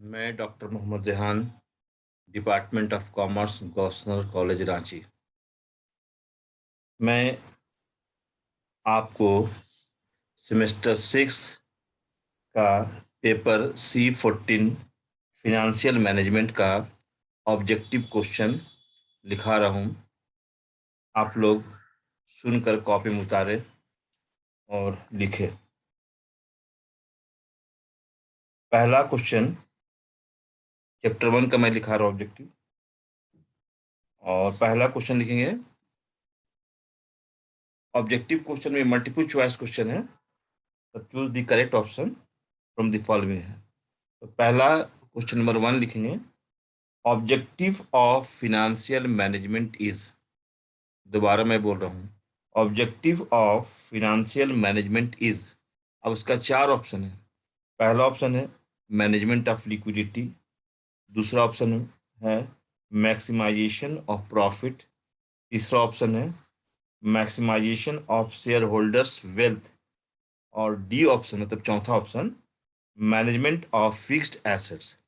मैं doctor Mohammad Rehan, department of commerce, governor college Ranchi. मैं आपको सेमेस्टर 6 का पेपर C14 फिनेंशियल मैनेजमेंट का ऑब्जेक्टिव क्वेश्चन लिखा रहा हूँ। आप लोग सुनकर कॉपी में उतारें और लिखें। पहला क्वेश्चन चैप्टर 1 का मैं लिखा रहा हूँ ऑब्जेक्टिव, और पहला क्वेश्चन लिखेंगे। ऑब्जेक्टिव क्वेश्चन में मल्टीपल चॉइस क्वेश्चन है, तो choose the correct option from the following है। तो पहला क्वेश्चन नंबर 1 लिखेंगे। Objective of financial management is. दोबारा मैं बोल रहा हूँ, objective of financial management is. अब उसका 4 ऑप्शन है। पहला ऑप्शन है मैनेजमेंट ऑफ लिक्विडिटी। दूसरा ऑप्शन है मैक्सिमाइजेशन ऑफ प्रॉफिट। तीसरा ऑप्शन है maximisation of share holders wealth. और डी ऑप्शन मतलब चौथा option management of fixed assets.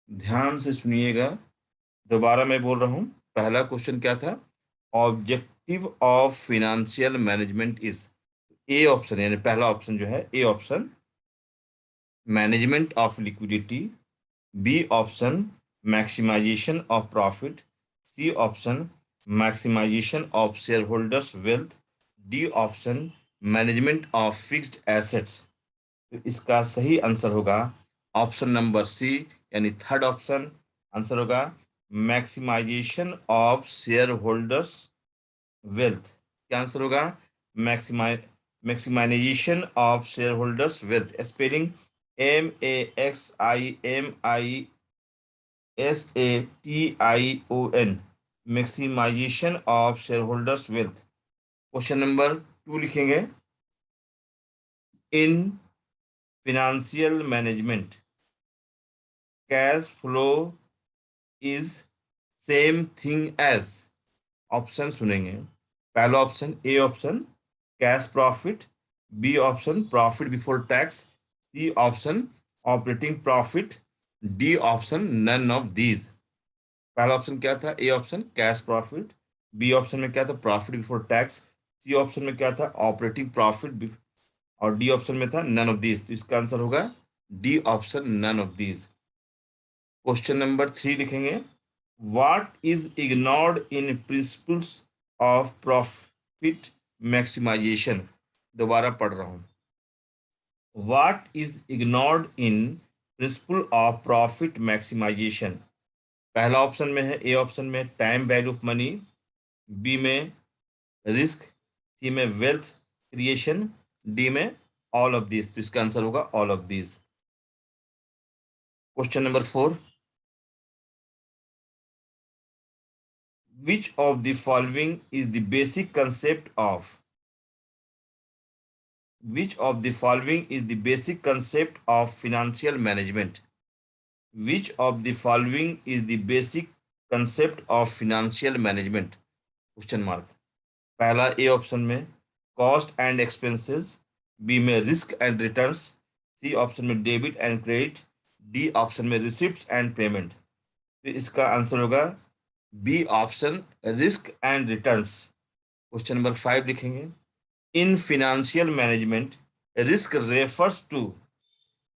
ध्यान से सुनिएगा, दोबारा मैं बोल रहा हूँ। पहला क्वेश्चन क्या था? Objective of financial management is. A option यानी पहला ऑप्शन जो है A option management of liquidity. B option maximisation of profit. C option maximisation of share holders wealth. D option management of fixed assets. तो इसका सही answer होगा option number C, यानी third option. Answer होगा maximisation of share holders wealth. क्या answer होगा? Maximisation of share holders wealth. Spelling MAXIMISATION, maximisation of share holders wealth. Question number 2 लिखेंगे। In financial management cash flow is same thing as. Option सुनेंगे। पहला option A option cash profit. B option profit before tax. C option operating profit. D option none of these. पहला option क्या था? A option cash profit. B option में क्या था? Profit before tax. C option में क्या था? Operating profit. और डी ऑप्शन में था नन ऑफ दीज। तो इसका आंसर होगा D option none of these. Question number 3 लिखेंगे। What is ignored in principles of profit maximisation. दोबारा पढ़ रहा हूं। What is ignored in principle of profit maximisation. पहला ऑप्शन में है, ए ऑप्शन में time value of money. B में रिस्क। सी में वेल्थ क्रिएशन। डी में ऑल ऑफ दिस। तो इसका आंसर होगा all of this. Question number 4। Which of the following is the basic concept of which of the following is the basic concept of financial management? Which of the following is the basic concept of financial management? Question mark. पहला A option में cost and expenses. B में risk and returns. C option में debit and credit. D option में receipts and payment. तो इसका answer होगा B option risk and returns. Question number 5 लिखेंगे। In financial management risk refers to.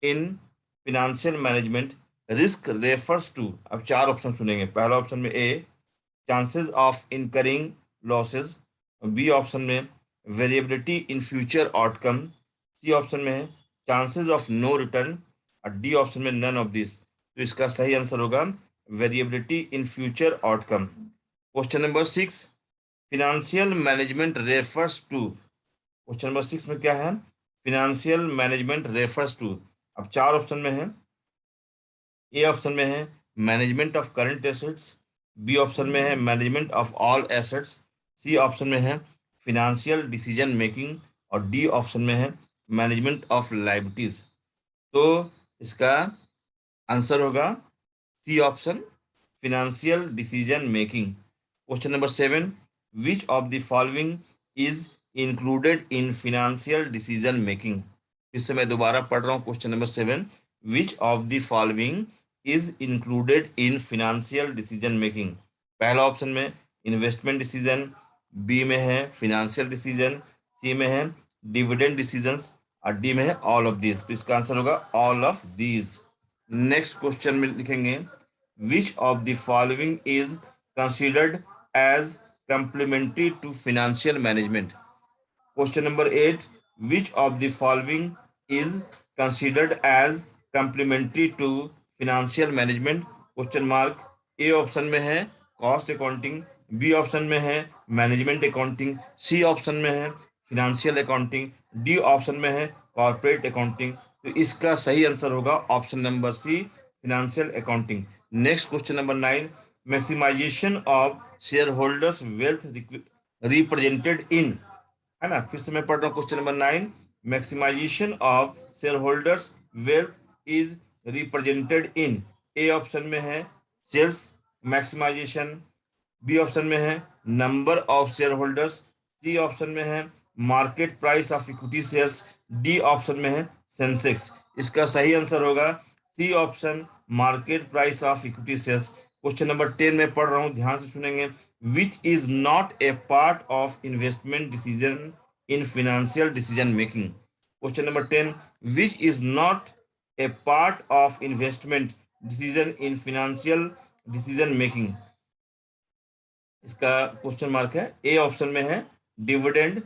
In financial management risk refers to. अब 4 option सुनेंगे। पहला option में A chances of incurring losses. B option में variability in future outcome. C option में है chances of no return. और D option में none of this. तो इसका सही आंसर होगा variability in future outcome. Question number 6। Financial management refers to. Question number 6 में क्या है? Financial management refers to. अब 4 ऑप्शन में है। ए ऑप्शन में है management of current assets. B option में है management of all assets. C option में है फिनेंशियल डिसीजन मेकिंग। और डी ऑप्शन में है मैनेजमेंट ऑफ लाइबिलिटीज। तो इसका आंसर होगा C option financial decision making. Question number 7। Which of the following is included in financial decision making. फिर से मैं दोबारा पढ़ रहा हूँ question number 7। Which of the following is included in financial decision making. पहला ऑप्शन में इन्वेस्टमेंट डिसीजन, बी में है फिनेंशियल डिसीजन, सी में है डिविडेंड डिसीजंस और डी में है ऑल ऑफ दीज। तो इसका आंसर होगा all of these. Next question में लिखेंगे which of the following is considered as complementary to financial management. Question number 8, which of the following is considered as complementary to financial management? Question mark. A option में है cost accounting, B option में है management accounting, सी option में है financial accounting, D option में है corporate accounting. तो इसका सही आंसर होगा option number C, financial accounting. Next question number 9, maximisation of share holders wealth represented in, है ना। फिर से मैं पढ़ रहा हूँ question number 9, maximisation of share holders wealth is represented in. A option में है सेल्स मैक्सिमाइजेशन, बी ऑप्शन में है number of share holders, C option में है market price of equity shares, D option में है सेंसेक्स। इसका सही आंसर होगा C option, market price of equity shares. Question number 10 में पढ़ रहा हूँ, ध्यान से सुनेंगे। Which is not a part of investment decision in financial decision making. Question number 10, which is not a part of investment decision in financial decision making. इसका question mark है। A option में है dividend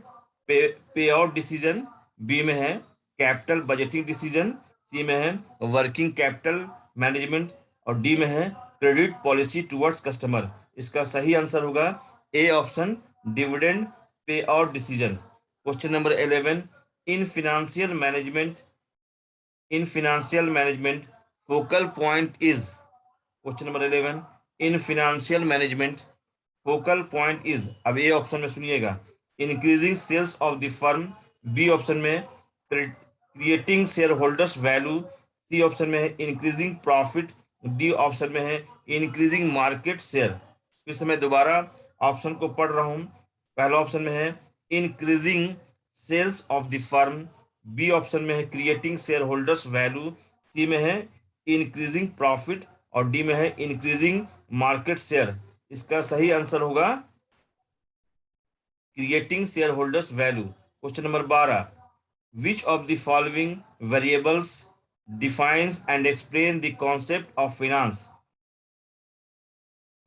pay out decision, B में है capital budgeting decision, सी में है working capital management और D में है क्रेडिट पॉलिसी टुवर्ड्स कस्टमर। इसका सही आंसर होगा A option, dividend pay out decision. Question number 11, in financial management focal point is. Question number 11, in financial management focal point is. अब A option में सुनिएगा increasing sales of the firm, B option में creating share holders value, C option में है increasing profit, D option में है increasing market share. फिर से मैं दोबारा ऑप्शन को पढ़ रहा हूं। पहला ऑप्शन में है increasing sales of the firm, B option में है creating share holders value, C में है इंक्रीजिंग प्रॉफिट और डी में है इंक्रीजिंग मार्केट शेयर। इसका सही आंसर होगा creating share holders value. Question number 12, which of the following variables defines and explain the concept of finance.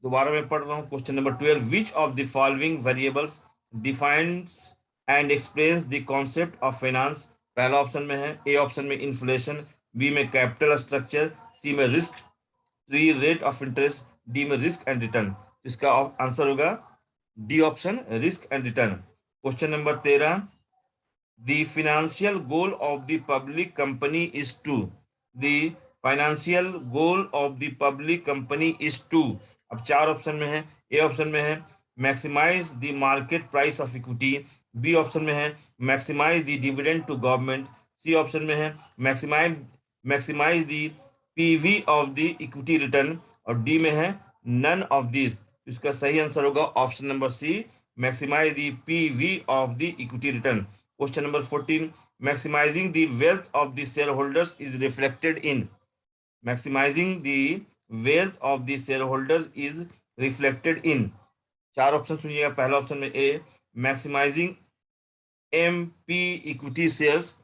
दोबारा मैं पढ़ रहा हूँ question number 12, which of the following variables defines and explains the concept of finance. पहला option में है A option में inflation, B में कैपिटल स्ट्रक्चर, सी में risk free rate of interest, D में रिस्क एंड रिटर्न। इसका आंसर होगा D option, risk and return. Question number 13, the financial goal of the public company is to. The financial goal of the public company is to. अब 4 option में है। A option में है maximise the market price of equity, B option में है maximise the dividend to government, C option में है maximise the PV of the equity return और डी में है नन ऑफ दिस। इसका सही आंसर होगा option number C, maximise the PV of the equity return. Question number 14, maximising the wealth of the share holders is reflected in. Maximising the wealth of the share holders is reflected in. 4 option सुनिएगा। पहला option में A maximising M P equity shares,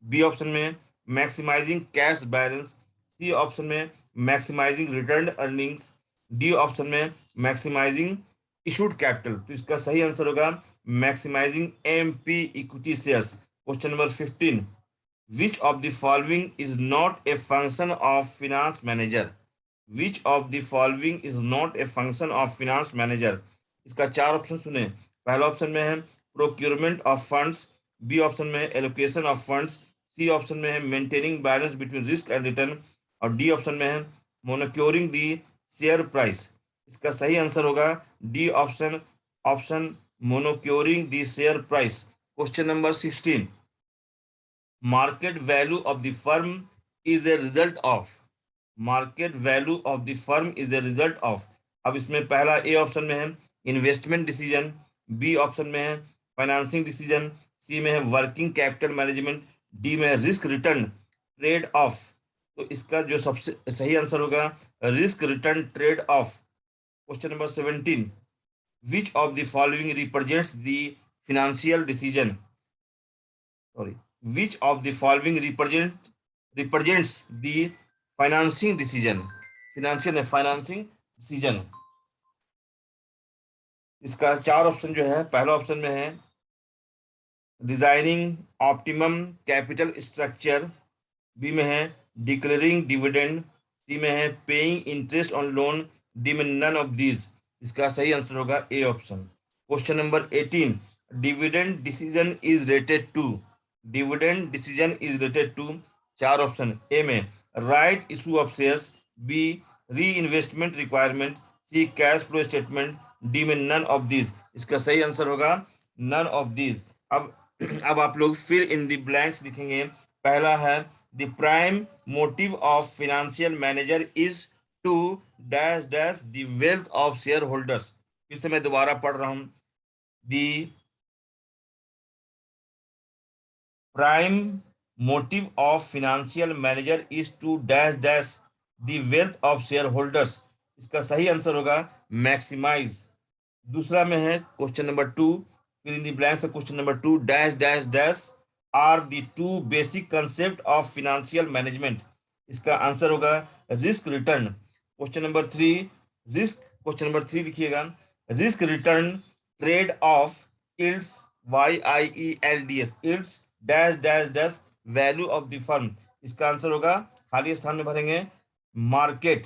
B option में maximising cash balance, C option में maximising return earnings, D option में maximising issued capital. तो इसका सही answer होगा maximising MP equity shares. Question number 15, which of the following is not a function of finance manager. Which of the following is not a function of finance manager. इसका 4 option सुने। पहला option में है procurement of funds, B option में है allocation of funds, C option में है maintaining balance between risk and return और डी ऑप्शन में है मोनिटरिंग दी शेयर प्राइस। इसका सही आंसर होगा D option, option monitoring the share price. Question number 16, market value of the firm is a result of. Market value of the firm is a result of. अब इसमें पहला A option में है investment decision, B option में है financing decision, सी में है working capital management, D में है रिस्क रिटर्न ट्रेड ऑफ। तो इसका जो सबसे सही आंसर होगा risk return trade of. Question number 17, which of the following represents the financial decision, sorry, which of the following represents the financing decision, financing decision। इसका चार ऑप्शन जो है, पहला ऑप्शन में है designing optimum capital structure, B में है declaring dividend, C में है paying interest on loan, D में नन ऑफ दीज। इसका सही आंसर होगा A option. Question number 18, dividend decision is rated to, dividend decision is rated to, चार option, A में right issue of shares, B reinvestment requirement, C cash flow statement, D में none of these. इसका सही answer होगा none of these. अब अब आप लोग फिर इन द ब्लैंक्स लिखेंगे। पहला है the prime motive of financial manager is to dash dash the wealth of share holders. फिर से मैं दोबारा पढ़ रहा हूं, the prime motive of financial manager is to dash dash the wealth of share holders. इसका सही आंसर होगा मैक्सिमाइज। दूसरा में है question number 2, fill in the blanks, question number 2 dash dash dash are the two basic concept of financial management. इसका answer होगा risk return. Question number 3 risk, question number 3 लिखिएगा risk return trade off yields, YIELDS, yields dash dash dash value of the firm. इसका answer होगा, खाली स्थान में भरेंगे, market.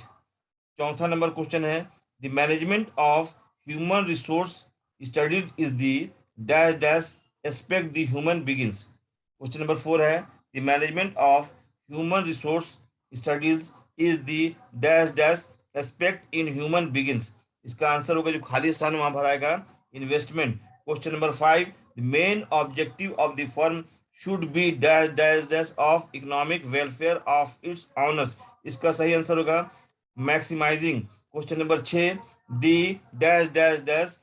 चौथा नंबर क्वेश्चन है the management of human resource studied is the dash dash aspect the human beings. Question number 4 है the management of human resource studies is the dash dash aspect in human beings. इसका answer होगा, जो खाली स्थान वहां भराएगा, investment. Question number 5 the main objective of the firm should be dash dash dash of economic welfare of its owners. इसका सही answer होगा maximising. Question number 6 the dash dash dash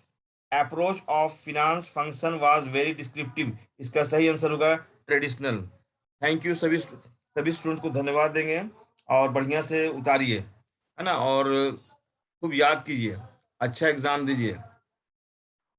approach of finance function was very descriptive. इसका सही answer होगा traditional. Thank you. सभी student को धन्यवाद देंगे और बढ़िया से उतारिए, है ना, और खूब याद कीजिए, अच्छा एग्जाम दीजिए।